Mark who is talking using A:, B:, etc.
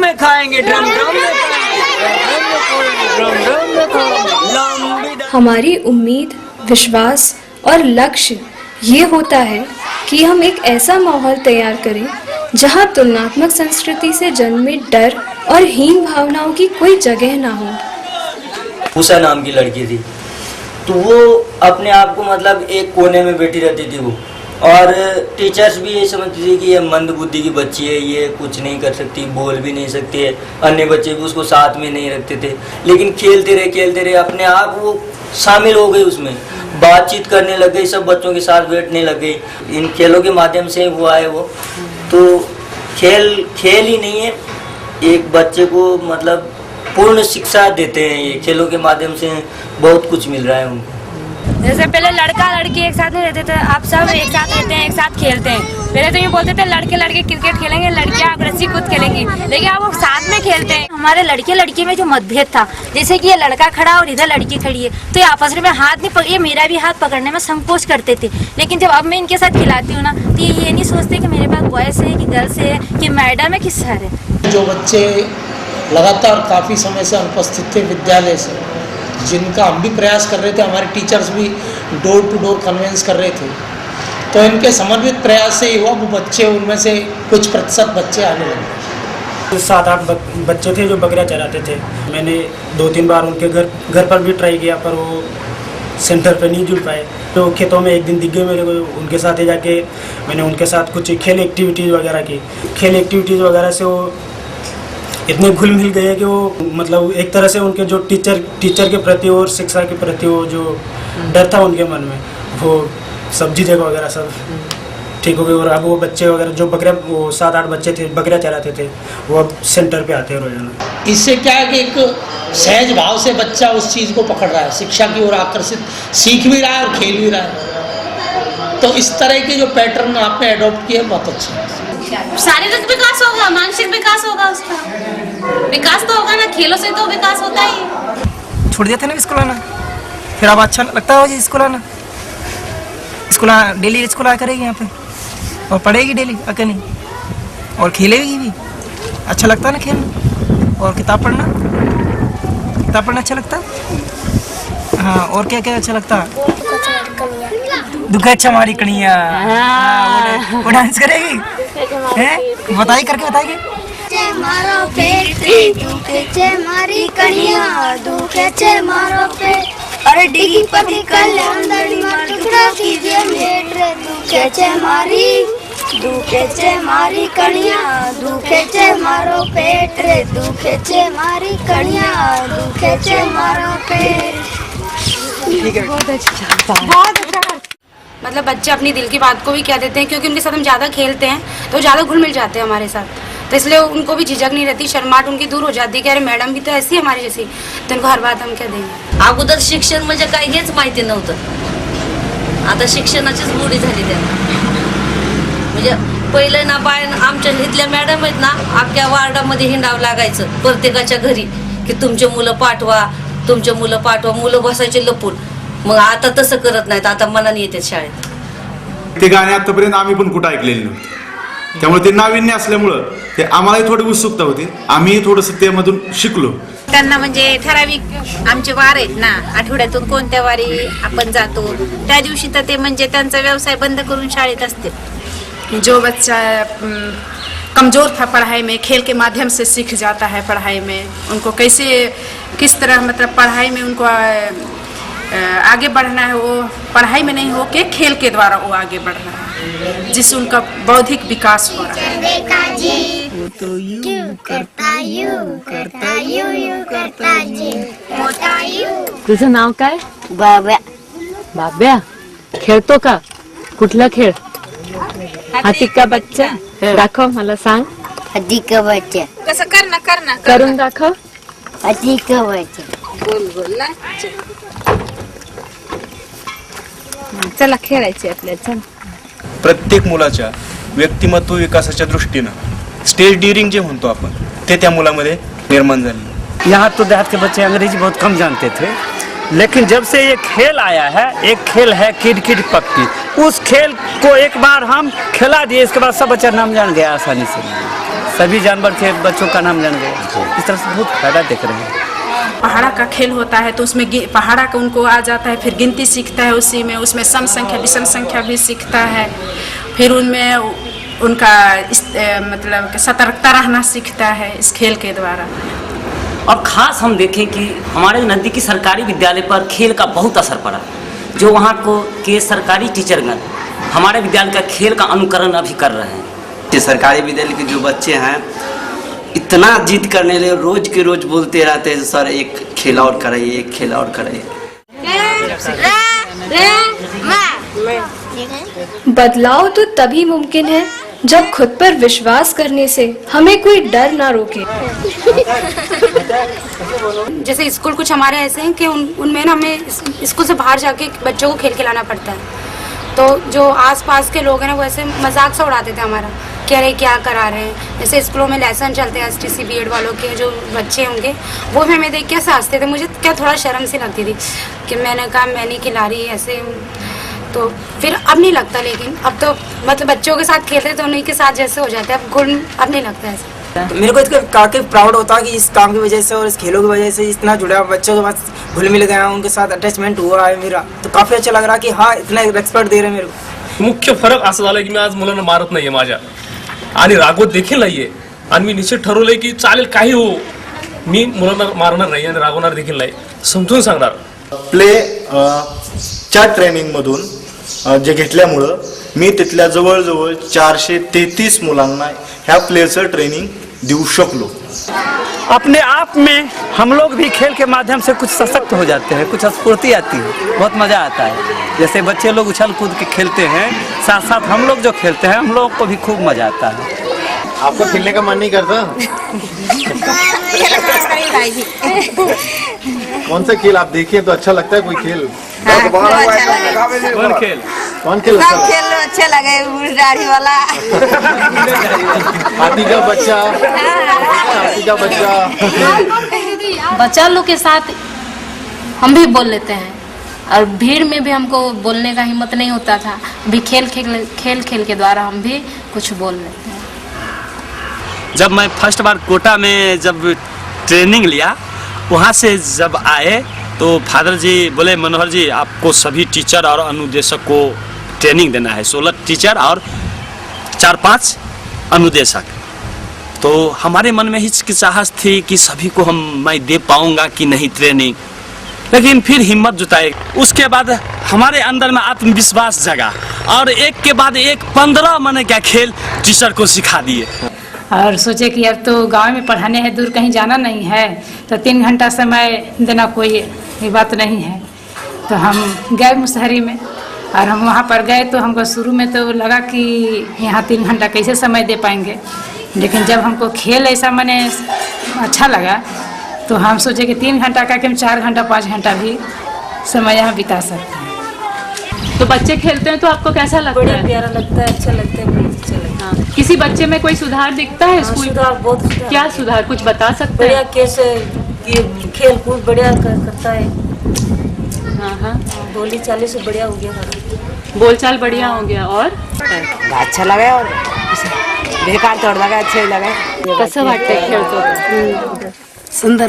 A: में खाएंगे, drum drum में खाएंगे।
B: हमारी उम्मीद, विश्वास और लक्ष्य ये होता है कि हम एक ऐसा माहौल तैयार करें जहां तुलनात्मक संस्कृति से जन्मे डर और हीन भावनाओं की कोई जगह ना हो।
A: उषा नाम की लड़की थी, तो वो अपने आप को मतलब एक कोने में बैठी रहती थी वो, और टीचर्स भी ये समझती थी कि ये मंद बुद्धि की बच्ची है, ये कुछ नहीं कर सकती, बोल भी नहीं सकती है। अन्य बच्चे भी उसको साथ में नहीं रखते थे, लेकिन खेलते रहे अपने आप वो शामिल हो गई, उसमें बातचीत करने लग गई, सब बच्चों के साथ बैठने लग गई। इन खेलों के माध्यम से हुआ है वो। तो खेल ही नहीं है, एक बच्चे को मतलब पूर्ण शिक्षा देते हैं ये खेलों के माध्यम से, बहुत कुछ मिल रहा है उनको।
C: जैसे पहले लड़का लड़की एक साथ नहीं रहते थे, आप सब एक साथ रहते हैं, एक साथ खेलते हैं। पहले तो ये बोलते थे लड़के क्रिकेट खेलेंगे, लड़कियां रस्सी कूद खेलेंगी, लेकिन अब वो साथ में खेलते हैं।
D: हमारे लड़के लड़की में जो मतभेद था, जैसे कि ये लड़का खड़ा और इधर लड़की खड़ी है, तो ये आपस में हाथ नहीं ये मेरा भी हाथ पकड़ने में संकोच करते थे। लेकिन जब अब मैं इनके साथ खिलाती हूँ ना, तो ये नहीं सोचते कि मेरे पास बॉयज है कि गर्ल्स है कि मैडम है कि सर है।
E: जो बच्चे लगातार काफ़ी समय से अनुपस्थित थे विद्यालय से, जिनका हम भी प्रयास कर रहे थे, हमारे टीचर्स भी डोर टू डोर कन्वेंस कर रहे थे, तो इनके समन्वित प्रयास से ही हुआ वो बच्चे, उनमें से कुछ प्रतिशत बच्चे आने लगे।
F: 7-8 बच्चे थे जो बकरियां चराते थे। मैंने 2-3 बार उनके घर पर भी ट्राई किया, पर वो सेंटर पे नहीं जुड़ पाए। तो खेतों में एक दिन दिख गए मेरे को, उनके साथ ही जाके मैंने उनके साथ कुछ खेल एक्टिविटीज़ वगैरह की। खेल एक्टिविटीज़ वगैरह से वो इतने घुल मिल गए कि वो मतलब एक तरह से उनके जो टीचर के प्रति और शिक्षा के प्रति वो जो डर था उनके मन में, वो सब चीज़ें वगैरह सब ठीक हो गई। और अब वो बच्चे वगैरह जो वो 7-8 बच्चे थे बकरियां चलाते थे, वो अब सेंटर पे आते हैं रोजाना।
E: इससे क्या है कि एक सहज भाव से बच्चा उस चीज़ को पकड़ रहा है, शिक्षा की ओर आकर्षित सीख भी रहा है और खेल भी रहा है। तो इस तरह के जो पैटर्न आपने अडॉप्ट किए बहुत अच्छे हैं।
G: शारीरिक विकास होगा, मानसिक विकास होगा, उसका विकास तो होगा ना, खेलों से तो विकास होता ही।
H: छोड़ दिया था ना स्कूल आना, फिर अब अच्छा लगता है जी स्कूल आना। स्कूल डेली स्कूल आया करेगी यहाँ पे और पढ़ेगी डेली अकेली और खेलेगी भी। अच्छा लगता है ना खेलना और किताब पढ़ना अच्छा लगता है। हाँ, और क्या क्या अच्छा लगता है? दुख अच्छा हमारी कनिया, वो डांस करेगी हैं? बताइए करके बताइए।
I: मारो पेट दुखे मारी कनिया, दुखे मारो पेट, अरे डिगी पति कल्याण टुकड़ा कीजिए मेट रे, दुखे मारी कनिया, दुखे मारो पेट रे, दुखे मारी कनिया, दुखे मारो पेट।
C: ठीक है, बहुत अच्छा। मतलब बच्चे अपनी दिल की बात को भी कह देते हैं, क्योंकि उनके साथ हम ज़्यादा खेलते हैं तो ज़्यादा घुल मिल जाते हैं हमारे साथ, तो इसलिए उनको भी झिझक नहीं रहती, शर्माट उनकी दूर हो जाती है कि अरे मैडम भी तो ऐसी है हमारी जैसी, तो उनको हर बात हम कह देंगे।
D: अगोदर शिक्षण म्हणजे काय हेच माहिती नव्हतं, आता शिक्षणाचीच गोडी झाली त्यांना। म्हणजे पहिले ना आमच्या इथल्या मॅडम आहेत ना, अख्ख्या वार्डामध्ये हिंडावं लागायचं प्रत्येकाच्या घरी की तुमचे मुलं पाठवा, मुलं बसायचे लपून। मग आता तसं करत नाहीत, आता मनाने येतात शाळेत।
J: ते गाणे आतापर्यंत आम्ही पण कुठं ऐकलेले नव्हते, त्यामुळे ते नाविन्य असल्यामुळं ते आम्हालाही थोडी उत्सुकता होती, आम्ही थोडंसं त्यामधून शिकलो।
G: त्यांना म्हणजे ठराविक आमचे वार आहेत ना, आठवड्यातून कोणत्या वारी आपण जातो, त्या दिवशी तर ते म्हणजे त्यांचा व्यवसाय बंद करून शाळेत असते।
C: जो बच्चा कमज़ोर था पढ़ाई में, खेल के माध्यम से सीख जाता है पढ़ाई में, उनको किस तरह मतलब पढ़ाई में उनको आगे बढ़ना है, वो पढ़ाई में नहीं होके खेल के द्वारा वो आगे बढ़ रहा है, जिससे उनका बौद्धिक विकास हो रहा है।
K: तुझं नाव काय? बाब्या. खेळतो का? कुठला खेळ? हाती का बच्चा? दाखव मला, सांग.
I: हाती का बच्चा
G: कसं करना
K: करून दाखव.
I: हाती का बच्चा,
G: गोल चला खेळायचे आपल्याला, चला।
L: प्रत्येक मुलाच्या व्यक्तिमत्व विकासाच्या दृष्टीनं स्टेज डियरिंग जे म्हणतो आपण, ते त्या मुलामध्ये निर्माण झाले।
A: यहाँ तो देहात के बच्चे अंग्रेजी बहुत कम जानते थे,
M: लेकिन जब से ये खेल आया है, एक खेल है किड किड पक्की, उस खेल को एक बार हम खिला दिए, इसके बाद सब बच्चा नाम जान गया आसानी से, सभी जानवर के बच्चों का नाम जान गया। इस तरह से बहुत फायदा देख रहे हैं।
C: पहाड़ा का खेल होता है तो उसमें पहाड़ा का उनको आ जाता है, फिर गिनती सीखता है उसी में, उसमें सम संख्या विषम संख्या भी सीखता है, फिर उनमें उनका मतलब सतर्कता रहना सीखता है इस खेल के द्वारा।
N: और ख़ास हम देखें कि हमारे नज़दीकी सरकारी विद्यालय पर खेल का बहुत असर पड़ा, जो वहाँ को के सरकारी टीचरगण हमारे विद्यालय का खेल का अनुकरण अभी कर रहे हैं।
O: कि सरकारी विद्यालय के जो बच्चे हैं इतना जिद करने लगे, रोज के रोज बोलते रहते हैं सर एक खेल और कराइए, एक खेल और कराइए।
B: बदलाव तो तभी मुमकिन है जब खुद पर विश्वास करने से हमें कोई डर ना रोके।
P: जैसे स्कूल कुछ हमारे ऐसे हैं कि उनमें ना हमें स्कूल से बाहर जाके बच्चों को खेल खिलाना पड़ता है, तो जो आसपास के लोग हैं ना वो ऐसे मजाक सा उड़ाते थे हमारा, कह रहे क्या करा रहे हैं। जैसे स्कूलों में लेसन चलते हैं STC BEd वालों के जो बच्चे होंगे, वो भी हमें देख के हंसते थे। मुझे क्या थोड़ा शर्म सी लगती थी कि मैंने कहा मैं नहीं खिला रही ऐसे, तो फिर अब नहीं लगता। लेकिन अब तो मतलब बच्चों के साथ खेलते तो उन्हीं के साथ जैसे हो जाते हैं, अब नहीं लगता ऐसा।
H: तो मेरे को इसका काफ़ी प्राउड होता है कि इस काम की वजह से और इस खेलों की वजह से इतना जुड़ा, बच्चों के पास घुल मिल गया, उनके साथ अटैचमेंट हुआ है मेरा, तो काफ़ी अच्छा लग रहा है कि हाँ इतना रिस्पेक्ट दे रहे मेरे को।
Q: मुख्य फरक असं झालं की मी आज मुलांना मारत नाहीये माझ्या, आणि रागवत देखील नाहीये, आणि मी निश्चित ठरवलंय की चालेल काही हो, मी मुलांना मारणार नाही आणि रागवणार देखील नाही, समजून सांगणार।
L: प्ले च्या ट्रेनिंग मधून जे घेतल्यामुळं मी तिथल्या जवळजवळ 433 मुलांना ह्या प्लेचं ट्रेनिंग देऊ शकलो।
M: अपने आप में हम लोग भी खेल के माध्यम से कुछ सशक्त हो जाते हैं, कुछ स्फूर्ति आती है, बहुत मज़ा आता है। जैसे बच्चे लोग उछल कूद के खेलते हैं, साथ साथ हम लोग जो खेलते हैं हम लोग को भी खूब मज़ा आता है।
J: आपको खेलने का मन नहीं करता? कौन सा खेल आप देखिए तो अच्छा लगता है, कोई खेल?
Q: कौन खेल?
J: कौन खेल?
R: सब खेल अच्छे लगे, बूढ़ी दाढ़ी वाला,
J: हाथी का बच्चा, हाथी का बच्चा।
S: बच्चा लोग के साथ हम भी बोल लेते हैं, और भीड़ में भी हमको बोलने का हिम्मत नहीं होता था, अभी खेल के द्वारा हम भी कुछ बोल लेते हैं।
M: जब मैं फर्स्ट बार कोटा में जब ट्रेनिंग लिया, वहाँ से जब आए तो फादर जी बोले मनोहर जी आपको सभी टीचर और अनुदेशक को ट्रेनिंग देना है, 16 टीचर और 4-5 अनुदेशक। तो हमारे मन में हिचकिचाहट थी कि सभी को मैं दे पाऊंगा कि नहीं ट्रेनिंग, लेकिन फिर हिम्मत जुटाई। उसके बाद हमारे अंदर में आत्मविश्वास जगा और एक के बाद एक 15 मैंने क्या खेल टीचर को सिखा दिए।
T: और सोचे कि अब तो गांव में पढ़ाने है, दूर कहीं जाना नहीं है, तो 3 घंटा समय देना कोई ये बात नहीं है। तो हम गए मुसहरी में, और हम वहाँ पर गए तो हमको शुरू में तो लगा कि यहाँ 3 घंटा कैसे समय दे पाएंगे, लेकिन जब हमको खेल ऐसा मैंने अच्छा लगा तो हम सोचे कि 3 घंटा का कि हम 4 घंटा 5 घंटा भी समय यहाँ बिता सकते हैं।
K: तो बच्चे खेलते हैं तो आपको कैसा लगता है?
D: बड़ा प्यारा लगता है, अच्छा लगता है, बहुत अच्छा लगता है।
K: हाँ। किसी बच्चे में कोई सुधार दिखता है?
D: सुधार बहुत सुधार।
K: क्या सुधार कुछ बता सकते हैं?
D: बढ़िया कैसे खेल कूद बढ़िया करता है।
K: हाँ,
D: बोली चाली से बढ़िया हो गया,
K: बोलचाल बढ़िया हो गया। और
R: अच्छा लगा और बेकार तोड़ लगा, अच्छे लगा।
K: कसं वाटतंय खेळतो?
R: सुंदर।